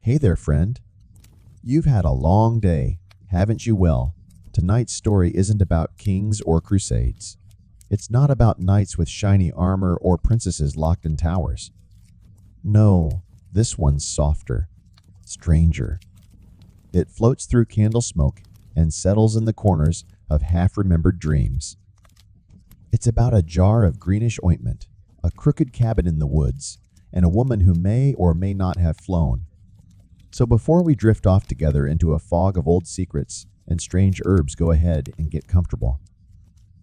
Hey there, friend. You've had a long day, haven't you? Well, tonight's story isn't about kings or crusades. It's not about knights with shiny armor or princesses locked in towers. No, this one's softer, stranger. It floats through candle smoke and settles in the corners of half-remembered dreams. It's about a jar of greenish ointment, a crooked cabin in the woods, and a woman who may or may not have flown. So before we drift off together into a fog of old secrets and strange herbs, go ahead and get comfortable.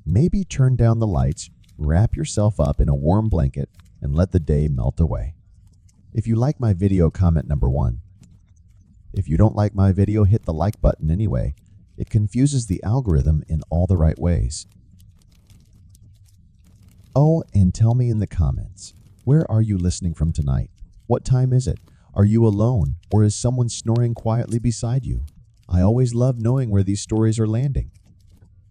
Maybe turn down the lights, wrap yourself up in a warm blanket, and let the day melt away. If you like my video, comment number 1. If you don't like my video, hit the like button anyway. It confuses the algorithm in all the right ways. Oh, and tell me in the comments, where are you listening from tonight? What time is it? Are you alone, or is someone snoring quietly beside you? I always love knowing where these stories are landing.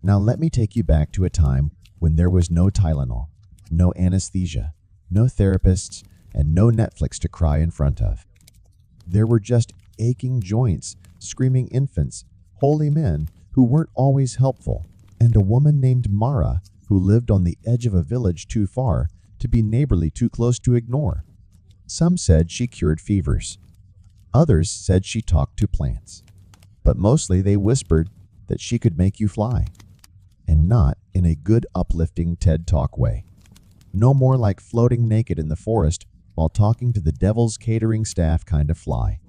Now let me take you back to a time when there was no Tylenol, no anesthesia, no therapists, and no Netflix to cry in front of. There were just aching joints, screaming infants, holy men who weren't always helpful, and a woman named Mara who lived on the edge of a village too far to be neighborly, too close to ignore. Some said she cured fevers. Others said she talked to plants. But mostly they whispered that she could make you fly. And not in a good uplifting TED Talk way. No more like floating naked in the forest while talking to the devil's catering staff kind of fly.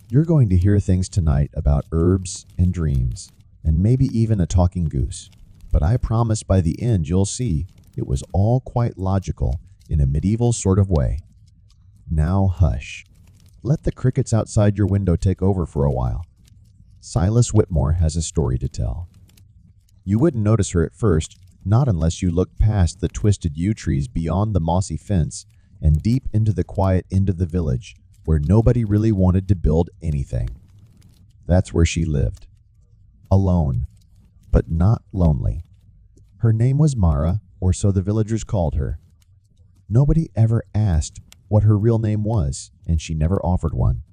You're going to hear things tonight about herbs and dreams, and maybe even a talking goose. But I promise by the end you'll see it was all quite logical in a medieval sort of way. Now hush. Let the crickets outside your window take over for a while. Silas Whitmore has a story to tell. You wouldn't notice her at first, not unless you looked past the twisted yew trees beyond the mossy fence and deep into the quiet end of the village where nobody really wanted to build anything. That's where she lived. Alone, but not lonely. Her name was Mara, or so the villagers called her. Nobody ever asked what her real name was, and she never offered one.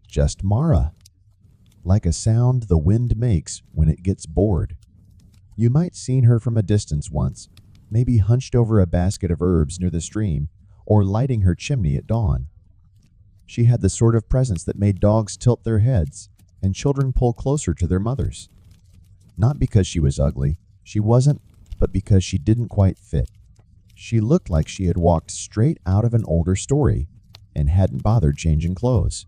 Just Mara. Like a sound the wind makes when it gets bored. You might seen her from a distance once, maybe hunched over a basket of herbs near the stream, or lighting her chimney at dawn. She had the sort of presence that made dogs tilt their heads and children pull closer to their mothers. Not because she was ugly, she wasn't, but because she didn't quite fit. She looked like she had walked straight out of an older story and hadn't bothered changing clothes.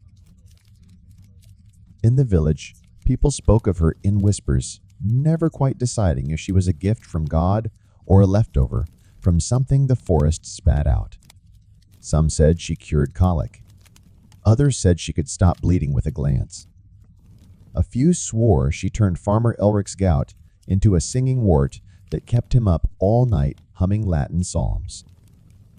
In the village, people spoke of her in whispers, never quite deciding if she was a gift from God or a leftover from something the forest spat out. Some said she cured colic. Others said she could stop bleeding with a glance. A few swore she turned Farmer Elric's gout into a singing wart that kept him up all night humming Latin psalms.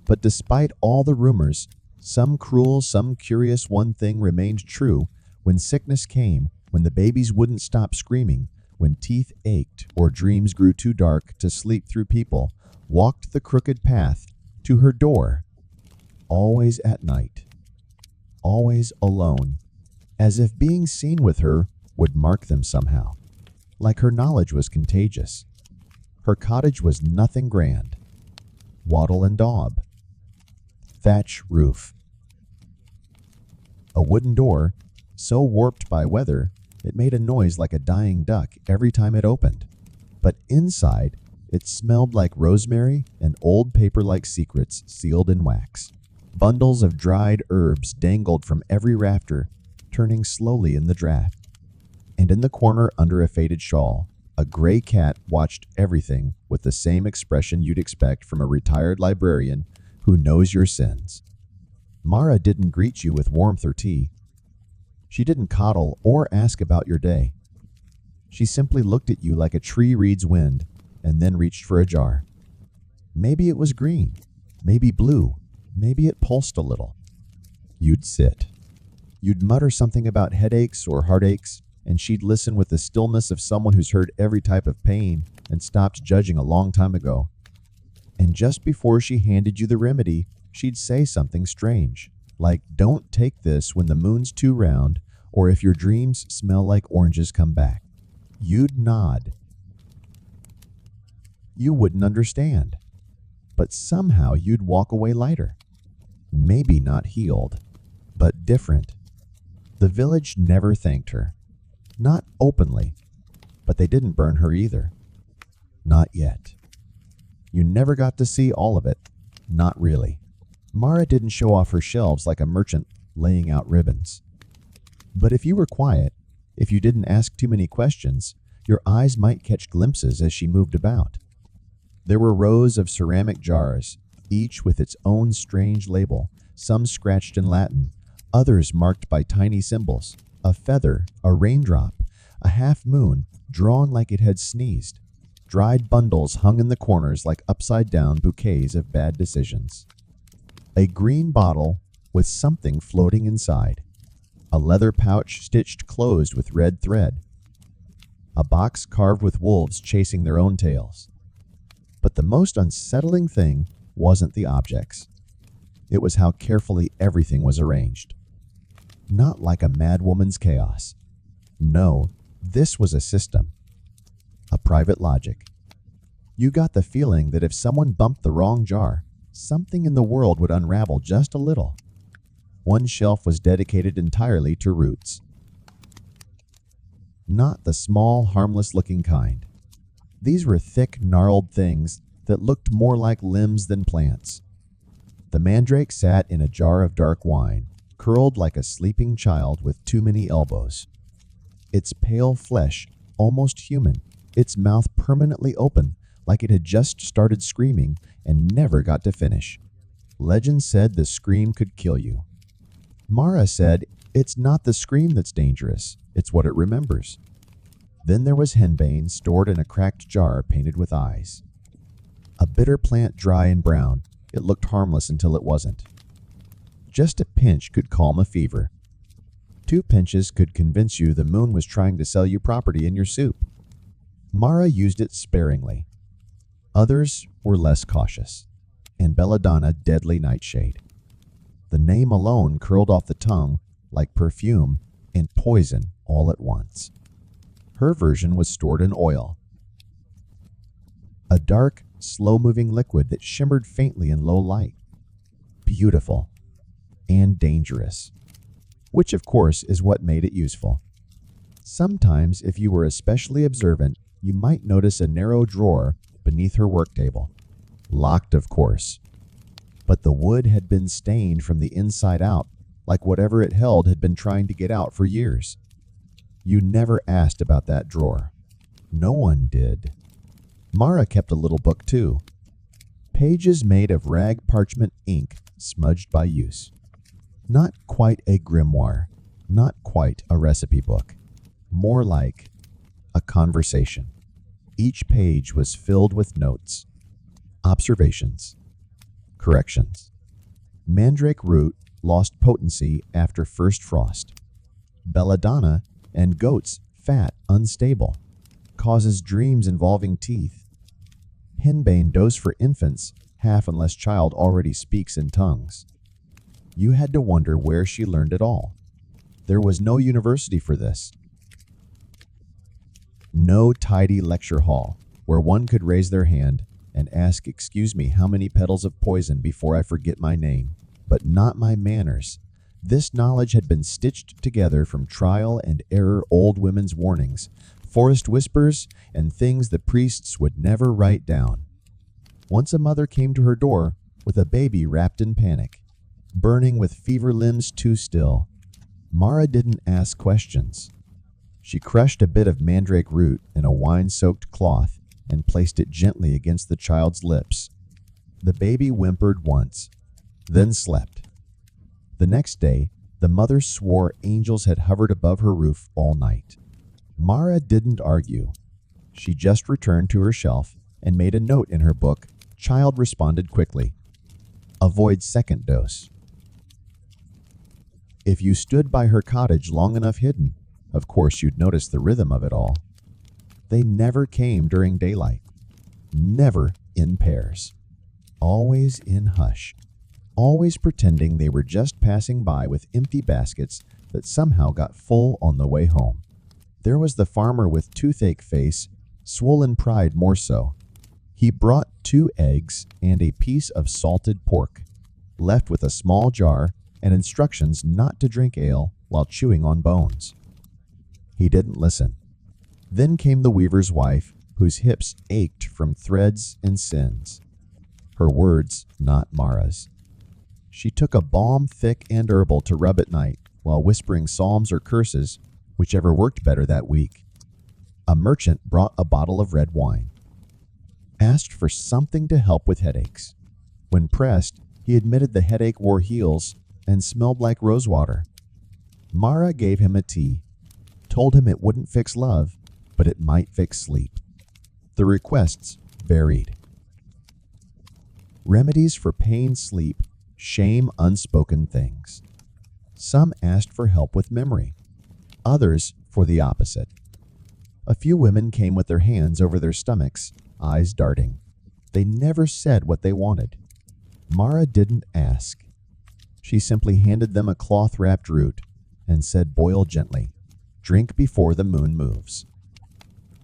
But despite all the rumors, some cruel, some curious one thing remained true when sickness came, when the babies wouldn't stop screaming, when teeth ached or dreams grew too dark to sleep through. People walked the crooked path to her door, always at night, always alone, as if being seen with her would mark them somehow, like her knowledge was contagious. Her cottage was nothing grand. Wattle and daub. Thatch roof. A wooden door, so warped by weather, it made a noise like a dying duck every time it opened. But inside, it smelled like rosemary and old paper-like secrets sealed in wax. Bundles of dried herbs dangled from every rafter, turning slowly in the draft. And in the corner under a faded shawl, a gray cat watched everything with the same expression you'd expect from a retired librarian who knows your sins. Mara didn't greet you with warmth or tea. She didn't coddle or ask about your day. She simply looked at you like a tree reads wind and then reached for a jar. Maybe it was green, maybe blue, maybe it pulsed a little. You'd sit. You'd mutter something about headaches or heartaches, and she'd listen with the stillness of someone who's heard every type of pain and stopped judging a long time ago. And just before she handed you the remedy, she'd say something strange, like "Don't take this when the moon's too round," or "If your dreams smell like oranges, come back." You'd nod. You wouldn't understand. But somehow you'd walk away lighter. Maybe not healed, but different. The village never thanked her. Not openly, but they didn't burn her either. Not yet. You never got to see all of it. Not really. Mara didn't show off her shelves like a merchant laying out ribbons. But if you were quiet, if you didn't ask too many questions, your eyes might catch glimpses as she moved about. There were rows of ceramic jars, each with its own strange label, some scratched in Latin, others marked by tiny symbols, a feather, a raindrop, a half moon drawn like it had sneezed. Dried bundles hung in the corners like upside-down bouquets of bad decisions. A green bottle with something floating inside. A leather pouch stitched closed with red thread. A box carved with wolves chasing their own tails. But the most unsettling thing wasn't the objects. It was how carefully everything was arranged. Not like a madwoman's chaos. No, this was a system. A private logic. You got the feeling that if someone bumped the wrong jar, something in the world would unravel just a little. One shelf was dedicated entirely to roots. Not the small, harmless-looking kind. These were thick, gnarled things that looked more like limbs than plants. The mandrake sat in a jar of dark wine, curled like a sleeping child with too many elbows. Its pale flesh, almost human, its mouth permanently open, like it had just started screaming and never got to finish. Legend said the scream could kill you. Mara said, it's not the scream that's dangerous, it's what it remembers. Then there was henbane stored in a cracked jar painted with eyes. A bitter plant dry and brown, it looked harmless until it wasn't. Just a pinch could calm a fever. 2 pinches could convince you the moon was trying to sell you property in your soup. Mara used it sparingly. Others were less cautious, and belladonna deadly nightshade. The name alone curled off the tongue like perfume and poison all at once. Her version was stored in oil, a dark, slow-moving liquid that shimmered faintly in low light. Beautiful and dangerous, which of course is what made it useful. Sometimes, if you were especially observant, you might notice a narrow drawer beneath her work table, locked of course. But the wood had been stained from the inside out, like whatever it held had been trying to get out for years. You never asked about that drawer. No one did. Mara kept a little book too. Pages made of rag parchment ink smudged by use. Not quite a grimoire, not quite a recipe book. More like a conversation. Each page was filled with notes, observations, corrections. Mandrake root lost potency after first frost. Belladonna and goat's fat unstable. Causes dreams involving teeth. Henbane dose for infants, half unless child already speaks in tongues. You had to wonder where she learned it all. There was no university for this. No tidy lecture hall where one could raise their hand and ask, "Excuse me, how many petals of poison before I forget my name?" But not my manners. This knowledge had been stitched together from trial and error old women's warnings, forest whispers, and things the priests would never write down. Once a mother came to her door with a baby wrapped in panic, burning with fever limbs too still. Mara didn't ask questions. She crushed a bit of mandrake root in a wine-soaked cloth and placed it gently against the child's lips. The baby whimpered once, then slept. The next day, the mother swore angels had hovered above her roof all night. Mara didn't argue. She just returned to her shelf and made a note in her book. Child responded quickly. Avoid second dose. If you stood by her cottage long enough hidden, of course you'd notice the rhythm of it all. They never came during daylight. Never in pairs. Always in hush. always pretending they were just passing by with empty baskets that somehow got full on the way home. There was the farmer with toothache face, swollen pride more so. He brought 2 eggs and a piece of salted pork, left with a small jar and instructions not to drink ale while chewing on bones. He didn't listen. Then came the weaver's wife, whose hips ached from threads and sins. Her words, not Mara's. She took a balm thick and herbal to rub at night while whispering psalms or curses, whichever worked better that week. A merchant brought a bottle of red wine. Asked for something to help with headaches. When pressed, he admitted the headache wore heels and smelled like rosewater. Mara gave him a tea, told him it wouldn't fix love, but it might fix sleep. The requests varied. Remedies for pain, sleep, shame, unspoken things. Some asked for help with memory, others for the opposite. A few women came with their hands over their stomachs, eyes darting. They never said what they wanted. Mara didn't ask. She simply handed them a cloth-wrapped root and said, "Boil gently. Drink before the moon moves."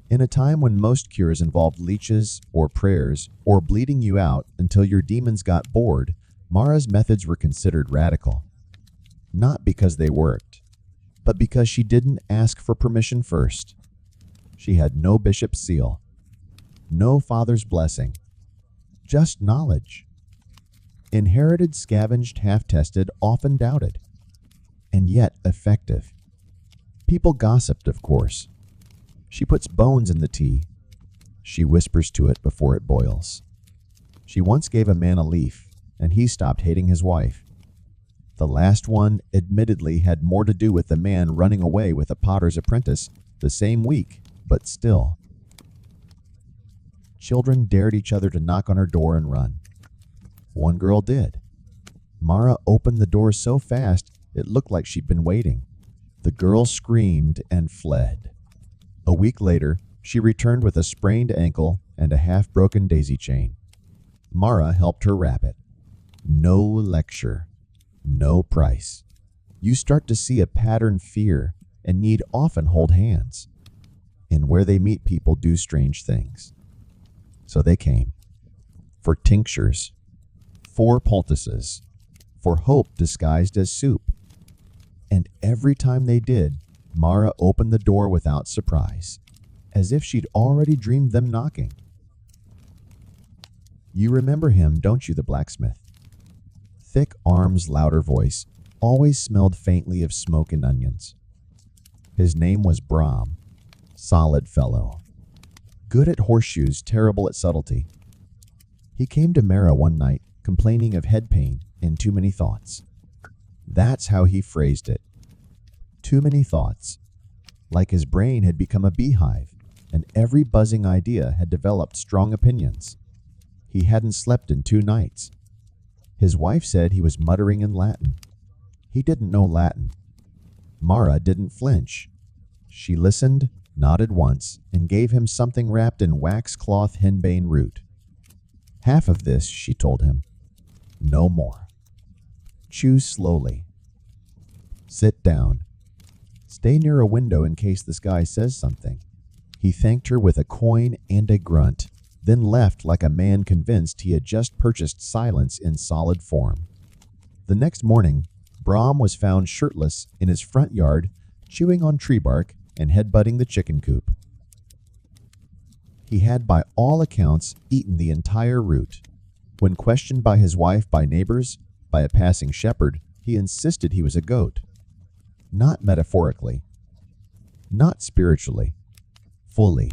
In a time when most cures involved leeches or prayers or bleeding you out until your demons got bored, Mara's methods were considered radical. Not because they worked, but because she didn't ask for permission first. She had no bishop's seal, no father's blessing, just knowledge. Inherited, scavenged, half-tested, often doubted, and yet effective. People gossiped, of course. She puts bones in the tea. She whispers to it before it boils. She once gave a man a leaf, and he stopped hating his wife. The last one admittedly had more to do with the man running away with a potter's apprentice the same week, but still. Children dared each other to knock on her door and run. One girl did. Mara opened the door so fast it looked like she'd been waiting. The girl screamed and fled. A week later, she returned with a sprained ankle and a half-broken daisy chain. Mara helped her wrap it. No lecture, no price. You start to see a pattern fear and need often hold hands. And where they meet, people do strange things. So they came. For tinctures, for poultices, for hope disguised as soup. And every time they did, Mara opened the door without surprise, as if she'd already dreamed them knocking. You remember him, don't you, the blacksmith? Thick arms, louder voice, always smelled faintly of smoke and onions. His name was Brahm. Solid fellow. Good at horseshoes, terrible at subtlety. He came to Mara one night, complaining of head pain and too many thoughts. That's how he phrased it. Too many thoughts. Like his brain had become a beehive, and every buzzing idea had developed strong opinions. He hadn't slept in 2 nights. His wife said he was muttering in Latin. He didn't know Latin. Mara didn't flinch. She listened, nodded once, and gave him something wrapped in waxcloth henbane root. Half of this, she told him. No more. Chew slowly. Sit down. Stay near a window in case this guy says something. He thanked her with a coin and a grunt, then left like a man convinced he had just purchased silence in solid form. The next morning, Brahm was found shirtless in his front yard, chewing on tree bark and headbutting the chicken coop. He had, by all accounts, eaten the entire root. When questioned by his wife, by neighbors, by a passing shepherd, he insisted he was a goat. Not metaphorically. Not spiritually. Fully.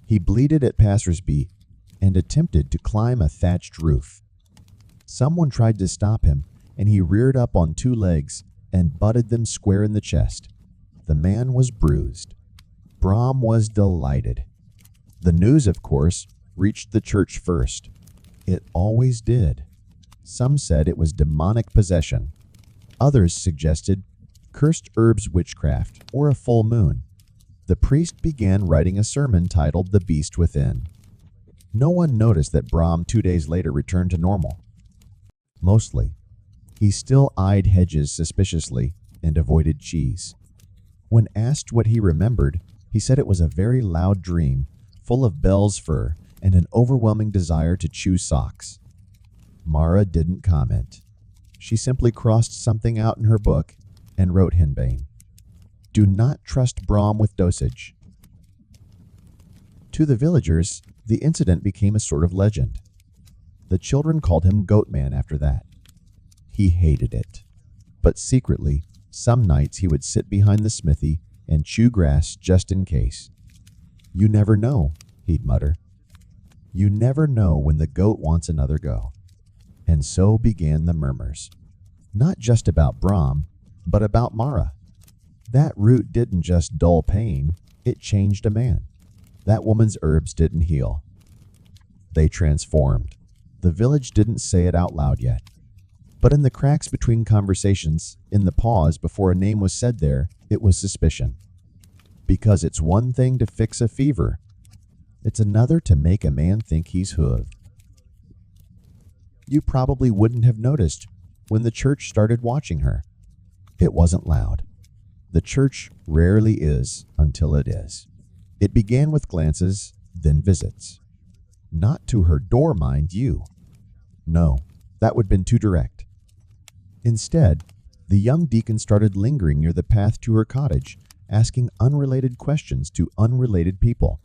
He bleated at passersby and attempted to climb a thatched roof. Someone tried to stop him, and he reared up on 2 legs and butted them square in the chest. The man was bruised. Brahm was delighted. The news, of course, reached the church first. It always did. Some said it was demonic possession. Others suggested cursed herbs witchcraft or a full moon. The priest began writing a sermon titled "The Beast Within." No one noticed that Brahm 2 days later returned to normal. Mostly, He still eyed hedges suspiciously and avoided cheese. When asked what he remembered, he said it was a very loud dream, full of Belle's fur and an overwhelming desire to chew socks. Mara didn't comment. She simply crossed something out in her book and wrote henbane. Do not trust Brahm with dosage. To the villagers, the incident became a sort of legend. The children called him Goatman after that. He hated it. But secretly, some nights he would sit behind the smithy and chew grass just in case. You never know, he'd mutter. You never know when the goat wants another go. And so began the murmurs. Not just about Brahm, but about Mara. That root didn't just dull pain, it changed a man. That woman's herbs didn't heal. They transformed. The village didn't say it out loud yet. But in the cracks between conversations, in the pause before a name was said there, it was suspicion. Because it's one thing to fix a fever, it's another to make a man think he's hooved. You probably wouldn't have noticed when the church started watching her. It wasn't loud. The church rarely is until it is. It began with glances, then visits. Not to her door, mind you. No, that would have been too direct. Instead, the young deacon started lingering near the path to her cottage, asking unrelated questions to unrelated people.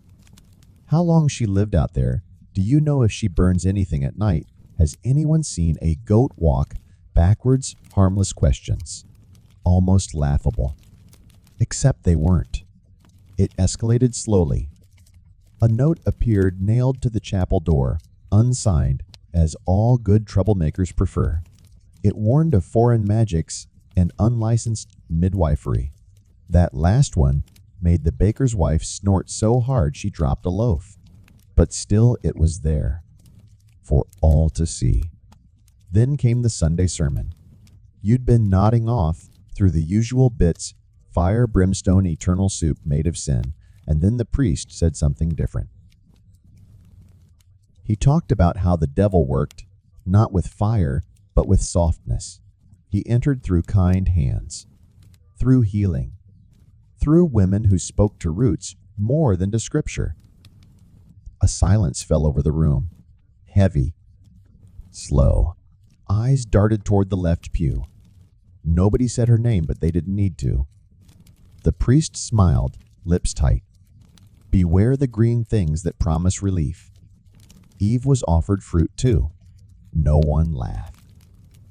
How long she lived out there? Do you know if she burns anything at night? Has anyone seen a goat walk? Backwards, harmless questions. Almost laughable. Except they weren't. It escalated slowly. A note appeared nailed to the chapel door, unsigned, as all good troublemakers prefer. It warned of foreign magics and unlicensed midwifery. That last one made the baker's wife snort so hard she dropped a loaf. But still it was there, for all to see. Then came the Sunday sermon. You'd been nodding off through the usual bits, fire, brimstone, eternal soup made of sin, and then the priest said something different. He talked about how the devil worked, not with fire, but with softness. He entered through kind hands, through healing, through women who spoke to roots more than to scripture. A silence fell over the room, heavy, slow. Eyes darted toward the left pew. Nobody said her name, but they didn't need to. The priest smiled, lips tight. Beware the green things that promise relief. Eve was offered fruit too. No one laughed.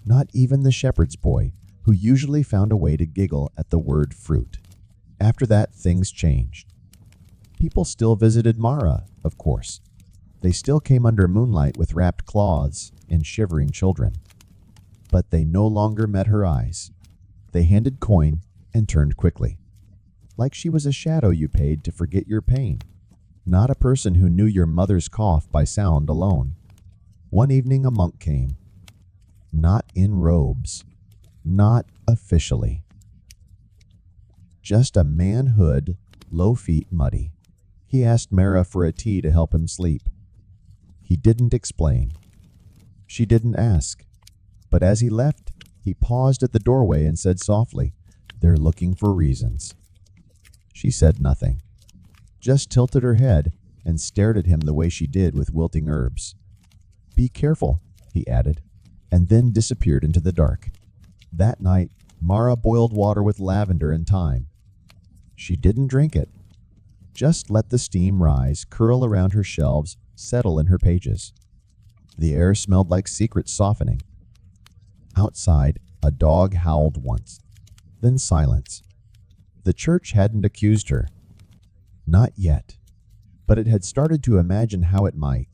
Not even the shepherd's boy, who usually found a way to giggle at the word fruit. After that, things changed. People still visited Mara, of course. They still came under moonlight with wrapped cloths and shivering children. But they no longer met her eyes. They handed coin and turned quickly. Like she was a shadow you paid to forget your pain. Not a person who knew your mother's cough by sound alone. One evening a monk came. Not in robes. Not officially. Just a man hood, low feet muddy. He asked Mara for a tea to help him sleep. He didn't explain. She didn't ask. But as he left, he paused at the doorway and said softly, "They're looking for reasons." She said nothing, just tilted her head and stared at him the way she did with wilting herbs. "Be careful," he added, and then disappeared into the dark. That night, Mara boiled water with lavender and thyme. She didn't drink it. Just let the steam rise, curl around her shelves, settle in her pages. The air smelled like secret softening. Outside, a dog howled once, then silence. The church hadn't accused her. Not yet, but it had started to imagine how it might.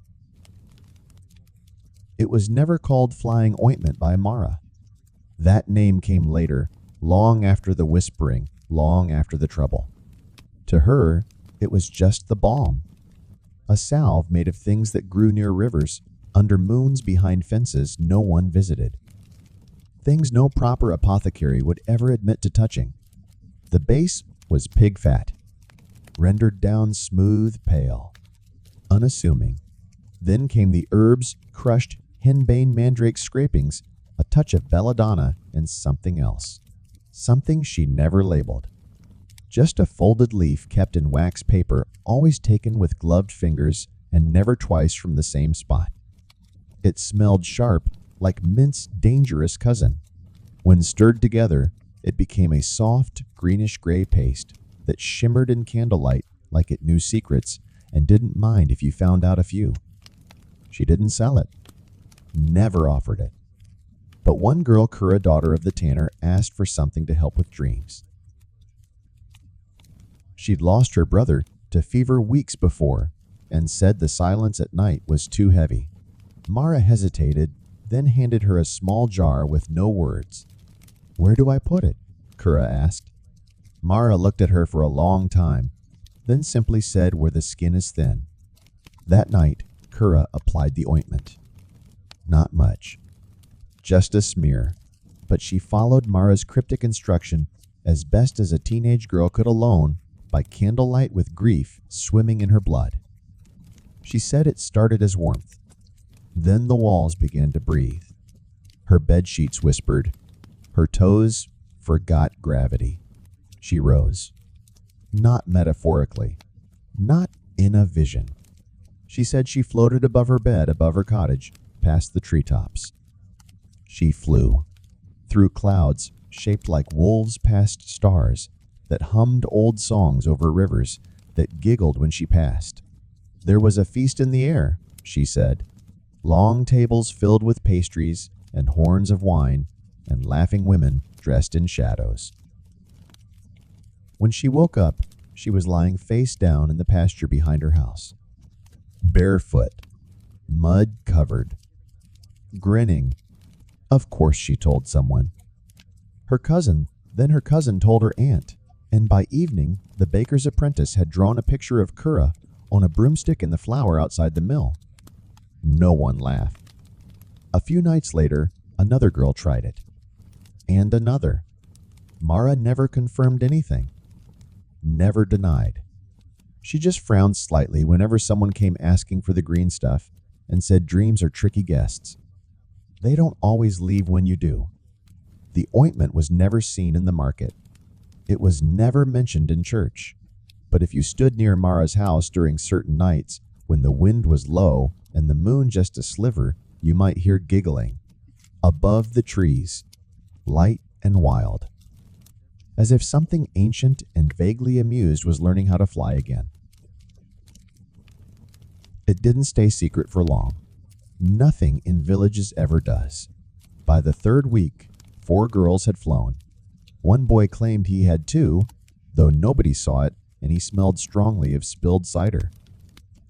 It was never called flying ointment by Mara. That name came later, long after the whispering, long after the trouble. To her, it was just the balm. A salve made of things that grew near rivers, under moons behind fences no one visited. Things no proper apothecary would ever admit to touching. The base was pig fat, rendered down smooth, pale, unassuming. Then came the herbs, crushed henbane mandrake scrapings, a touch of belladonna, and something else. Something she never labeled. Just a folded leaf kept in wax paper, always taken with gloved fingers and never twice from the same spot. It smelled sharp, like mint's dangerous cousin. When stirred together, it became a soft, greenish-gray paste that shimmered in candlelight like it knew secrets and didn't mind if you found out a few. She didn't sell it. Never offered it. But one girl, Kura, daughter of the tanner, asked for something to help with dreams. She'd lost her brother to fever weeks before and said the silence at night was too heavy. Mara hesitated, then handed her a small jar with no words. "Where do I put it?" Kura asked. Mara looked at her for a long time, then simply said, "Where the skin is thin." That night, Kura applied the ointment. Not much. Just a smear. But she followed Mara's cryptic instruction as best as a teenage girl could alone, by candlelight with grief swimming in her blood. She said it started as warmth. Then the walls began to breathe. Her bedsheets whispered. Her toes forgot gravity. She rose. Not metaphorically. Not in a vision. She said she floated above her bed, above her cottage, past the treetops. She flew. Through clouds shaped like wolves past stars that hummed old songs over rivers that giggled when she passed. There was a feast in the air, she said. Long tables filled with pastries and horns of wine and laughing women dressed in shadows. When she woke up, she was lying face down in the pasture behind her house. Barefoot, mud-covered, grinning. Of course, she told someone. Her cousin told her aunt, and by evening, the baker's apprentice had drawn a picture of Kura on a broomstick in the flour outside the mill. No one laughed. A few nights later, another girl tried it. And another. Mara never confirmed anything. Never denied. She just frowned slightly whenever someone came asking for the green stuff and said dreams are tricky guests. They don't always leave when you do. The ointment was never seen in the market. It was never mentioned in church. But if you stood near Mara's house during certain nights, when the wind was low and the moon just a sliver, you might hear giggling. Above the trees, light and wild. As if something ancient and vaguely amused was learning how to fly again. It didn't stay secret for long. Nothing in villages ever does. By the third week, 4 girls had flown. One boy claimed he had 2, though nobody saw it, and he smelled strongly of spilled cider.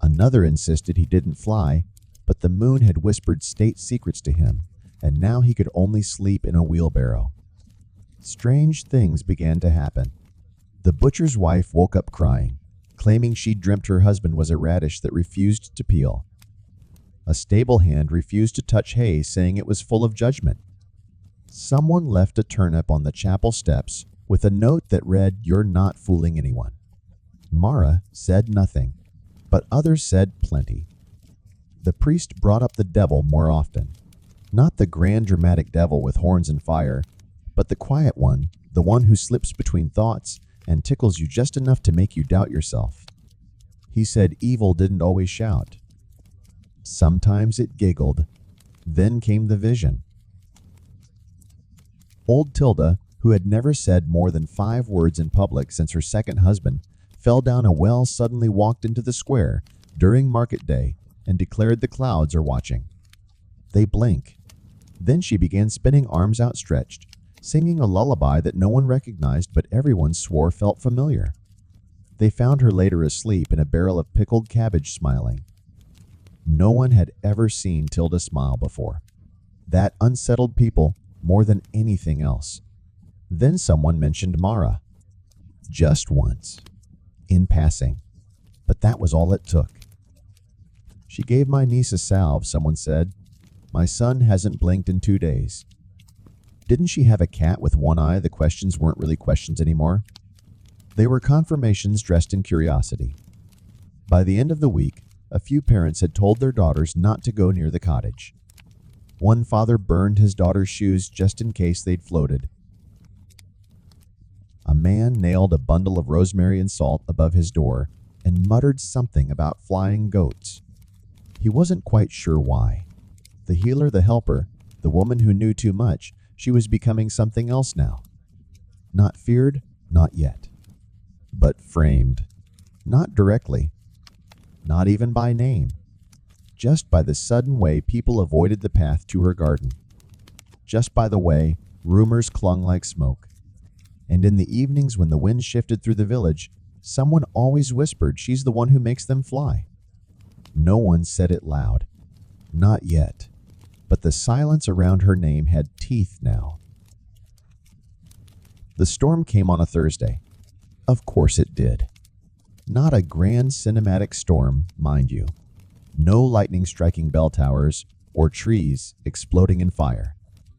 Another insisted he didn't fly, but the moon had whispered state secrets to him, and now he could only sleep in a wheelbarrow. Strange things began to happen. The butcher's wife woke up crying, claiming she'd dreamt her husband was a radish that refused to peel. A stable hand refused to touch hay, saying it was full of judgment. Someone left a turnip on the chapel steps with a note that read, "You're not fooling anyone." Mara said nothing, but others said plenty. The priest brought up the devil more often. Not the grand dramatic devil with horns and fire, but the quiet one, the one who slips between thoughts and tickles you just enough to make you doubt yourself. He said evil didn't always shout. Sometimes it giggled. Then came the vision. Old Tilda, who had never said more than 5 words in public since her second husband, fell down a well, suddenly walked into the square during market day and declared the clouds are watching. They blink. Then she began spinning arms outstretched, singing a lullaby that no one recognized but everyone swore felt familiar. They found her later asleep in a barrel of pickled cabbage, smiling. No one had ever seen Tilda smile before. That unsettled people more than anything else. Then someone mentioned Mara. Just once. In passing. But that was all it took. She gave my niece a salve, someone said. My son hasn't blinked in 2 days. Didn't she have a cat with one eye? The questions weren't really questions anymore. They were confirmations dressed in curiosity. By the end of the week, a few parents had told their daughters not to go near the cottage. One father burned his daughter's shoes just in case they'd floated. A man nailed a bundle of rosemary and salt above his door and muttered something about flying goats. He wasn't quite sure why. The healer, the helper, the woman who knew too much, she was becoming something else now. Not feared, not yet. But framed. Not directly. Not even by name. Just by the sudden way people avoided the path to her garden. Just by the way rumors clung like smoke. And in the evenings when the wind shifted through the village, someone always whispered she's the one who makes them fly. No one said it loud. Not yet. But the silence around her name had teeth now. The storm came on a Thursday. Of course it did. Not a grand cinematic storm, mind you. No lightning striking bell towers or trees exploding in fire.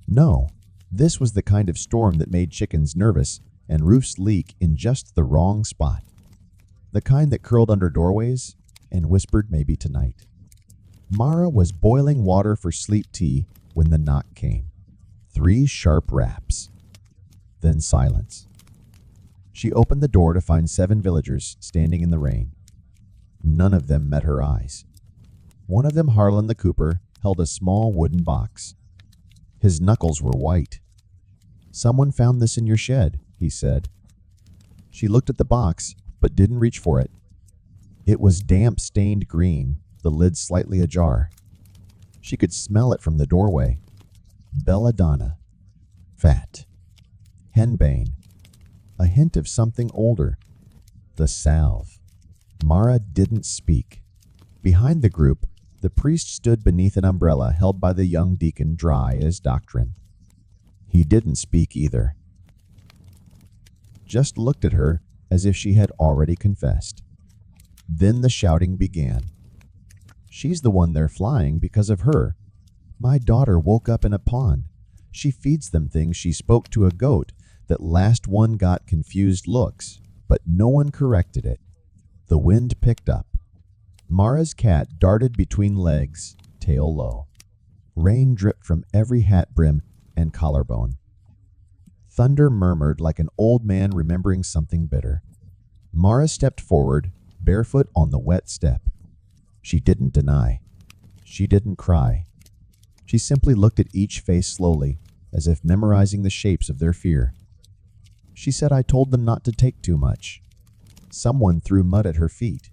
No, this was the kind of storm that made chickens nervous and roofs leak in just the wrong spot. The kind that curled under doorways and whispered maybe tonight. Mara was boiling water for sleep tea when the knock came. 3 sharp raps. Then silence. She opened the door to find 7 villagers standing in the rain. None of them met her eyes. One of them, Harlan the Cooper, held a small wooden box. His knuckles were white. "Someone found this in your shed," he said. She looked at the box, but didn't reach for it. It was damp, stained green, the lid slightly ajar. She could smell it from the doorway. Belladonna. Fat. Henbane. A hint of something older. The salve. Mara didn't speak. Behind the group, the priest stood beneath an umbrella held by the young deacon, dry as doctrine. He didn't speak either. Just looked at her as if she had already confessed. Then the shouting began. "She's the one they're flying because of her. My daughter woke up in a pond. She feeds them things. She spoke to a goat. That last one got confused looks, but no one corrected it. The wind picked up. Mara's cat darted between legs, tail low. Rain dripped from every hat brim and collarbone. Thunder murmured like an old man remembering something bitter. Mara stepped forward, barefoot on the wet step. She didn't deny. She didn't cry. She simply looked at each face slowly, as if memorizing the shapes of their fear. She said, "I told them not to take too much." Someone threw mud at her feet.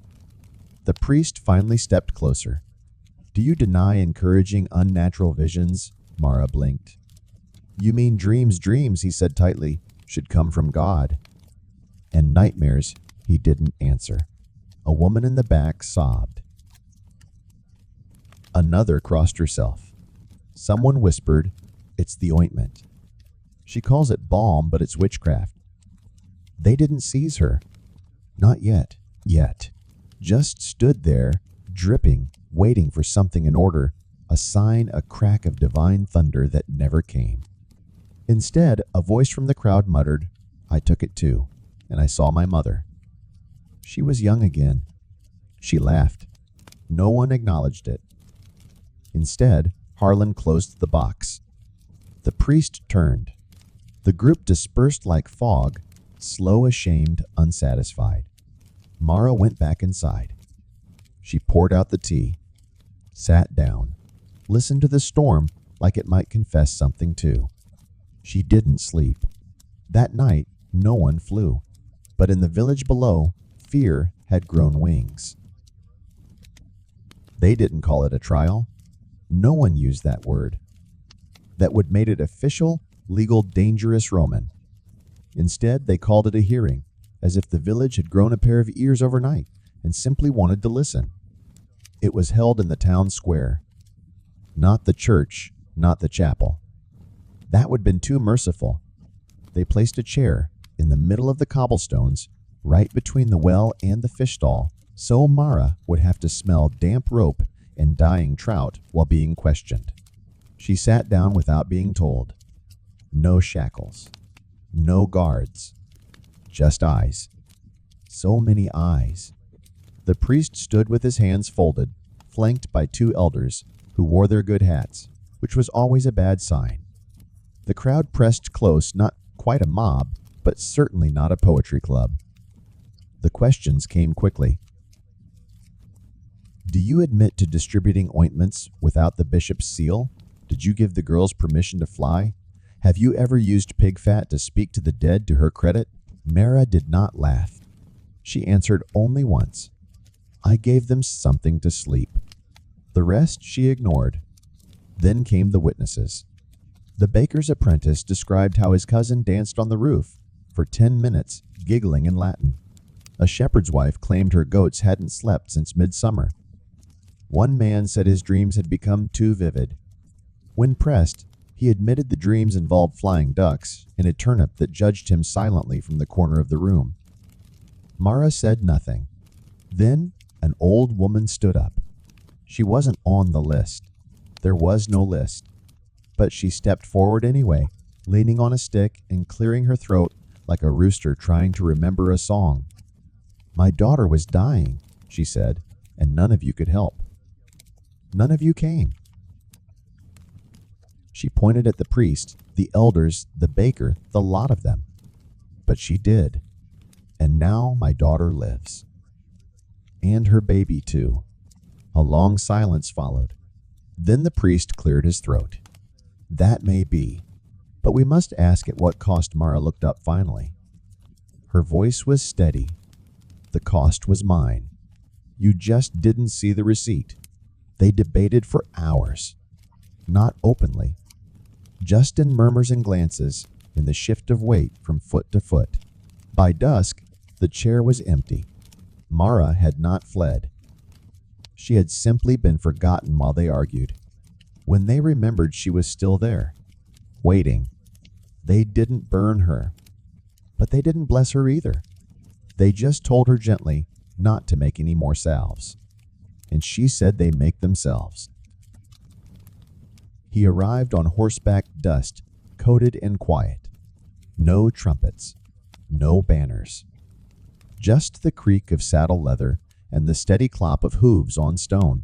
The priest finally stepped closer. "Do you deny encouraging unnatural visions?" Mara blinked. "You mean dreams, he said tightly, "should come from God." "And nightmares," he didn't answer. A woman in the back sobbed. Another crossed herself. Someone whispered, "It's the ointment." She calls it balm, but it's witchcraft. They didn't seize her. Not yet. Just stood there, dripping, waiting for something in order, a sign, a crack of divine thunder that never came. Instead, a voice from the crowd muttered, "I took it too, and I saw my mother." She was young again. She laughed. No one acknowledged it. Instead, Harlan closed the box. The priest turned. The group dispersed like fog, slow, ashamed, unsatisfied. Mara went back inside. She poured out the tea, sat down, listened to the storm like it might confess something too. She didn't sleep. That night, no one flew. But in the village below, fear had grown wings. They didn't call it a trial. No one used that word. That would made it official, legal, dangerous Roman. Instead, they called it a hearing, as if the village had grown a pair of ears overnight and simply wanted to listen. It was held in the town square. Not the church, not the chapel. That would have been too merciful. They placed a chair in the middle of the cobblestones, right between the well and the fish stall, so Mara would have to smell damp rope and dying trout while being questioned. She sat down without being told. No shackles. No guards. Just eyes. So many eyes. The priest stood with his hands folded, flanked by 2 elders who wore their good hats. which was always a bad sign. The crowd pressed close, not quite a mob, but certainly not a poetry club. The questions came quickly. Do you admit to distributing ointments without the bishop's seal? Did you give the girls permission to fly? Have you ever used pig fat to speak to the dead to her credit? Mara did not laugh. She answered only once. I gave them something to sleep. The rest she ignored. Then came the witnesses. The baker's apprentice described how his cousin danced on the roof for 10 minutes, giggling in Latin. A shepherd's wife claimed her goats hadn't slept since midsummer. One man said his dreams had become too vivid. When pressed, he admitted the dreams involved flying ducks and a turnip that judged him silently from the corner of the room. Mara said nothing. Then an old woman stood up. She wasn't on the list. There was no list. But she stepped forward anyway, leaning on a stick and clearing her throat like a rooster trying to remember a song. My daughter was dying, she said, and none of you could help. None of you came. She pointed at the priest, the elders, the baker, the lot of them. But she did. And now my daughter lives. And her baby, too. A long silence followed. Then the priest cleared his throat. That may be, but we must ask at what cost. Mara looked up finally. Her voice was steady. The cost was mine. You just didn't see the receipt. They debated for hours. Not openly. Just in murmurs and glances, in the shift of weight from foot to foot. By dusk, the chair was empty. Mara had not fled. She had simply been forgotten while they argued. When they remembered, she was still there, waiting. They didn't burn her, but they didn't bless her either. They just told her gently not to make any more salves. And she said they make themselves. He arrived on horseback dust, coated and quiet. No trumpets, no banners. Just the creak of saddle leather and the steady clop of hooves on stone.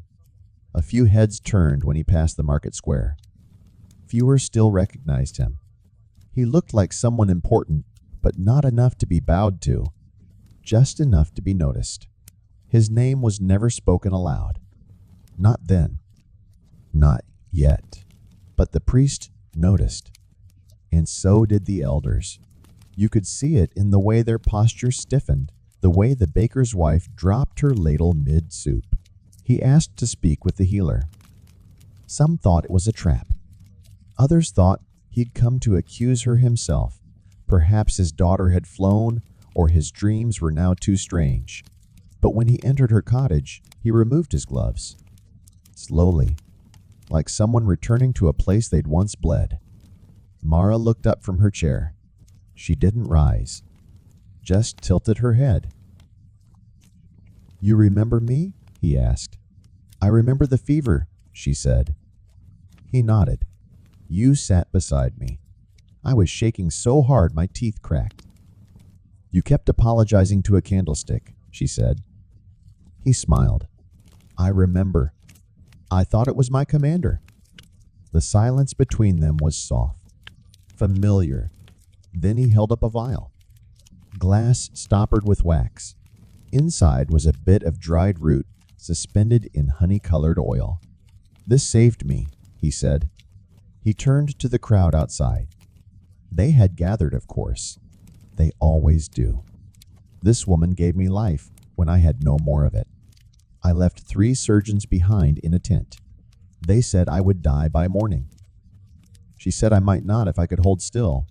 A few heads turned when he passed the market square. Fewer still recognized him. He looked like someone important, but not enough to be bowed to. Just enough to be noticed. His name was never spoken aloud. Not then. Not yet. But the priest noticed. And so did the elders. You could see it in the way their posture stiffened, the way the baker's wife dropped her ladle mid-soup. He asked to speak with the healer. Some thought it was a trap. Others thought he'd come to accuse her himself. Perhaps his daughter had flown, or his dreams were now too strange. But when he entered her cottage, he removed his gloves. Slowly, like someone returning to a place they'd once bled. Mara looked up from her chair. She didn't rise, just tilted her head. You remember me? He asked. I remember the fever, she said. He nodded. You sat beside me. I was shaking so hard my teeth cracked. You kept apologizing to a candlestick, she said. He smiled. I remember. I thought it was my commander. The silence between them was soft, familiar. Then he held up a vial. Glass stoppered with wax. Inside was a bit of dried root suspended in honey-colored oil. This saved me, he said. He turned to the crowd outside. They had gathered, of course. They always do. This woman gave me life when I had no more of it. I left 3 surgeons behind in a tent. They said I would die by morning. She said I might not if I could hold still.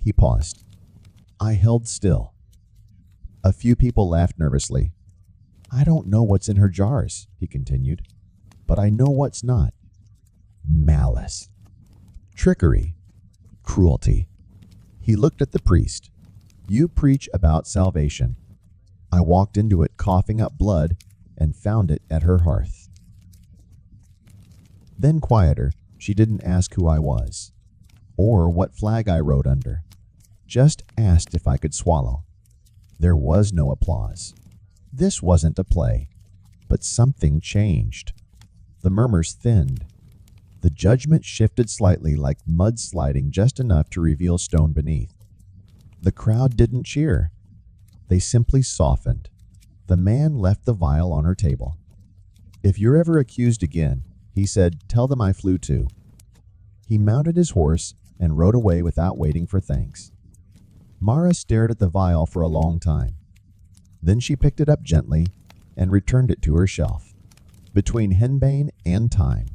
He paused. I held still. A few people laughed nervously. I don't know what's in her jars, he continued, but I know what's not. Malice. Trickery. Cruelty. He looked at the priest. You preach about salvation. I walked into it coughing up blood and found it at her hearth. Then quieter, she didn't ask who I was, or what flag I rode under. Just asked if I could swallow. There was no applause. This wasn't a play, but something changed. The murmurs thinned. The judgment shifted slightly, like mud sliding just enough to reveal stone beneath. The crowd didn't cheer. They simply softened. The man left the vial on her table. "If you're ever accused again," he said, "tell them I flew too." He mounted his horse and rode away without waiting for thanks. Mara stared at the vial for a long time. Then she picked it up gently and returned it to her shelf, between henbane and thyme.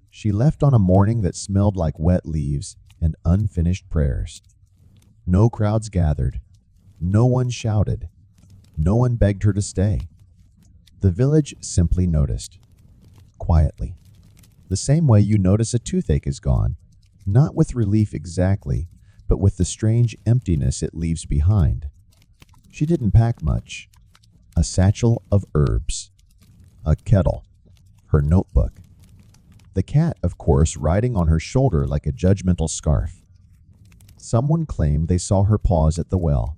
She left on a morning that smelled like wet leaves and unfinished prayers. No crowds gathered. No one shouted. No one begged her to stay. The village simply noticed, quietly, the same way you notice a toothache is gone, not with relief exactly, but with the strange emptiness it leaves behind. She didn't pack much. A satchel of herbs, a kettle, her notebook. The cat, of course, riding on her shoulder like a judgmental scarf. Someone claimed they saw her pause at the well,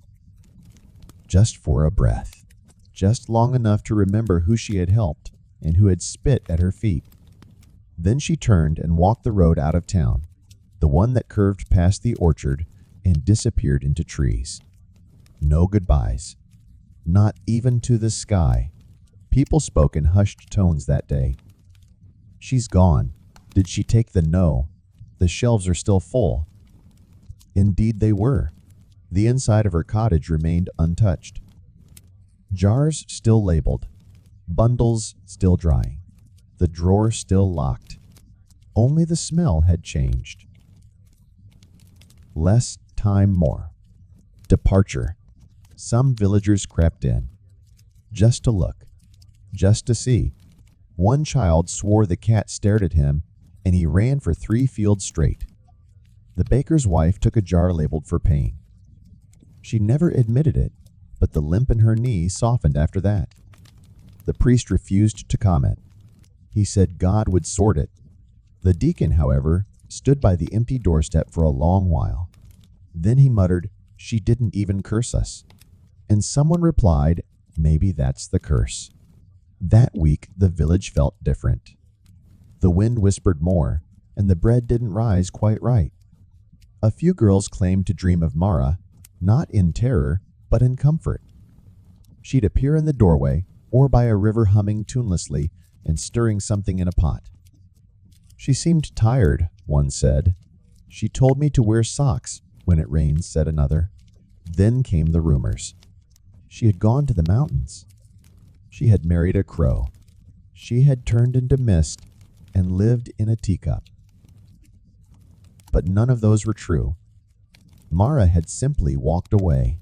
just for a breath, just long enough to remember who she had helped and who had spit at her feet. Then she turned and walked the road out of town, the one that curved past the orchard and disappeared into trees. No goodbyes, not even to the sky. People spoke in hushed tones that day. "She's gone. Did she take the no? The shelves are still full." Indeed they were. The inside of her cottage remained untouched. Jars still labeled, bundles still drying, the drawer still locked. Only the smell had changed. Less time, more. Departure. Some villagers crept in, just to look, just to see. One child swore the cat stared at him, and he ran for 3 fields straight. The baker's wife took a jar labeled for pain. She never admitted it, but the limp in her knee softened after that. The priest refused to comment. He said God would sort it. The deacon, however, stood by the empty doorstep for a long while. Then he muttered, "She didn't even curse us." And someone replied, "Maybe that's the curse." That week, the village felt different. The wind whispered more, and the bread didn't rise quite right. A few girls claimed to dream of Mara, not in terror, but in comfort. She'd appear in the doorway, or by a river humming tunelessly and stirring something in a pot. "She seemed tired," one said. "She told me to wear socks when it rains," said another. Then came the rumors. She had gone to the mountains. She had married a crow. She had turned into mist and lived in a teacup. But none of those were true. Mara had simply walked away.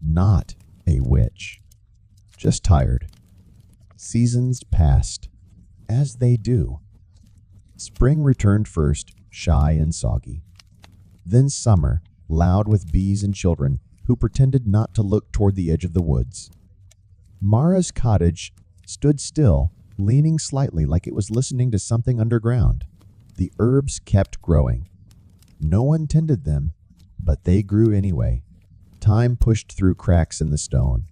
Not a witch. Just tired. Seasons passed, as they do. Spring returned first, shy and soggy. Then summer, loud with bees and children who pretended not to look toward the edge of the woods. Mara's cottage stood still, leaning slightly like it was listening to something underground. The herbs kept growing. No one tended them, but they grew anyway. Time pushed through cracks in the stone.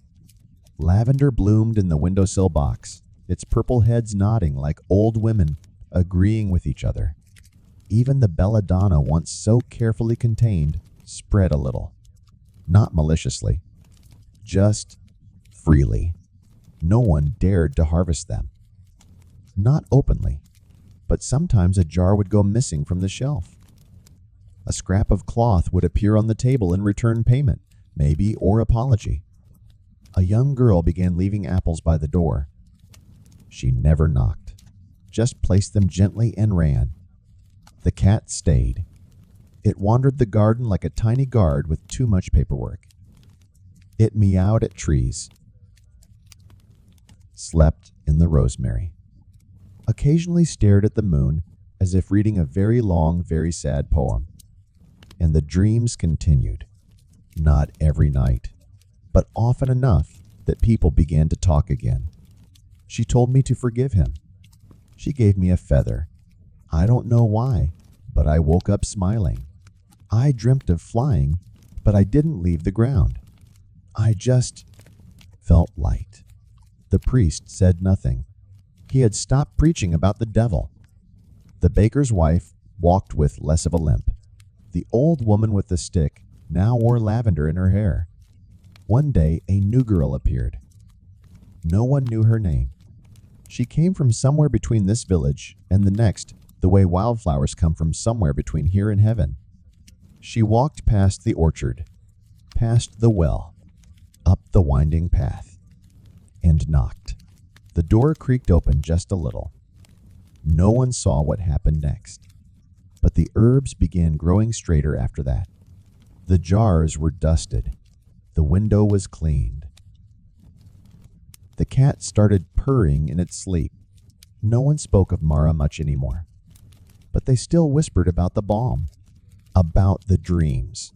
Lavender bloomed in the windowsill box, its purple heads nodding like old women, agreeing with each other. Even the belladonna, once so carefully contained, spread a little. Not maliciously, just freely. No one dared to harvest them. Not openly, but sometimes a jar would go missing from the shelf. A scrap of cloth would appear on the table in return payment, maybe, or apology. A young girl began leaving apples by the door. She never knocked, just placed them gently and ran. The cat stayed. It wandered the garden like a tiny guard with too much paperwork. It meowed at trees, slept in the rosemary, occasionally stared at the moon as if reading a very long, very sad poem. And the dreams continued. Not every night, but often enough that people began to talk again. She told me to forgive him. She gave me a feather. I don't know why, but I woke up smiling. I dreamt of flying, but I didn't leave the ground. I just felt light. The priest said nothing. He had stopped preaching about the devil. The baker's wife walked with less of a limp. The old woman with the stick now wore lavender in her hair. One day, a new girl appeared. No one knew her name. She came from somewhere between this village and the next, the way wildflowers come from somewhere between here and heaven. She walked past the orchard, past the well, up the winding path, and knocked. The door creaked open just a little. No one saw what happened next, but the herbs began growing straighter after that. The jars were dusted. The window was cleaned. The cat started purring in its sleep. No one spoke of Mara much anymore, but they still whispered about the balm, about the dreams,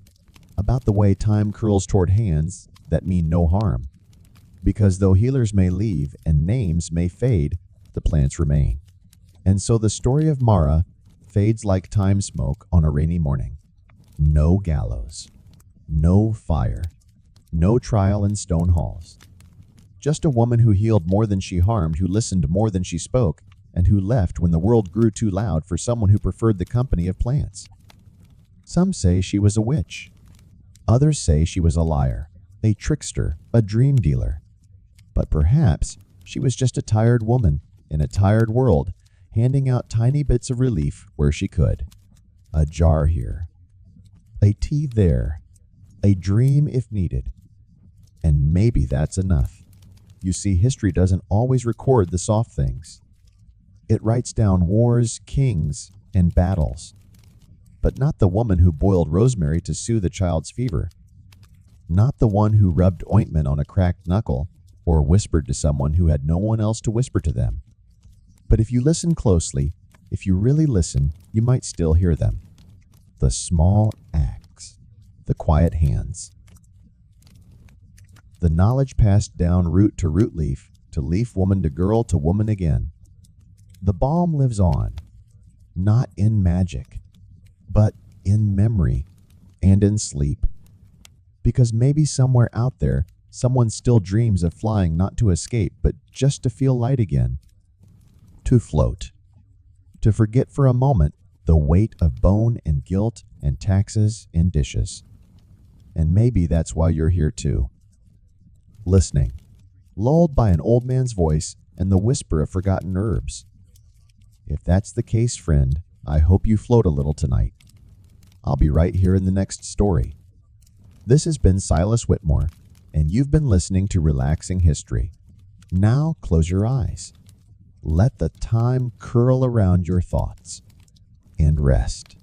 about the way time curls toward hands that mean no harm. Because though healers may leave and names may fade, the plants remain. And so the story of Mara fades like time smoke on a rainy morning. No gallows, no fire, no trial in stone halls. Just a woman who healed more than she harmed, who listened more than she spoke, and who left when the world grew too loud for someone who preferred the company of plants. Some say she was a witch. Others say she was a liar, a trickster, a dream dealer. But perhaps she was just a tired woman in a tired world, handing out tiny bits of relief where she could. A jar here, a tea there, a dream if needed. And maybe that's enough. You see, history doesn't always record the soft things. It writes down wars, kings, and battles. But not the woman who boiled rosemary to soothe a child's fever. Not the one who rubbed ointment on a cracked knuckle or whispered to someone who had no one else to whisper to them. But if you listen closely, if you really listen, you might still hear them. The small acts, the quiet hands. The knowledge passed down root to root leaf, to leaf woman to girl to woman again. The balm lives on, not in magic, but in memory and in sleep. Because maybe somewhere out there, someone still dreams of flying not to escape, but just to feel light again. To float. To forget for a moment the weight of bone and guilt and taxes and dishes. And maybe that's why you're here too. Listening, lulled by an old man's voice and the whisper of forgotten herbs. If that's the case, friend, I hope you float a little tonight. I'll be right here in the next story. This has been Silas Whitmore, and you've been listening to Relaxing History. Now close your eyes. Let the time curl around your thoughts and rest.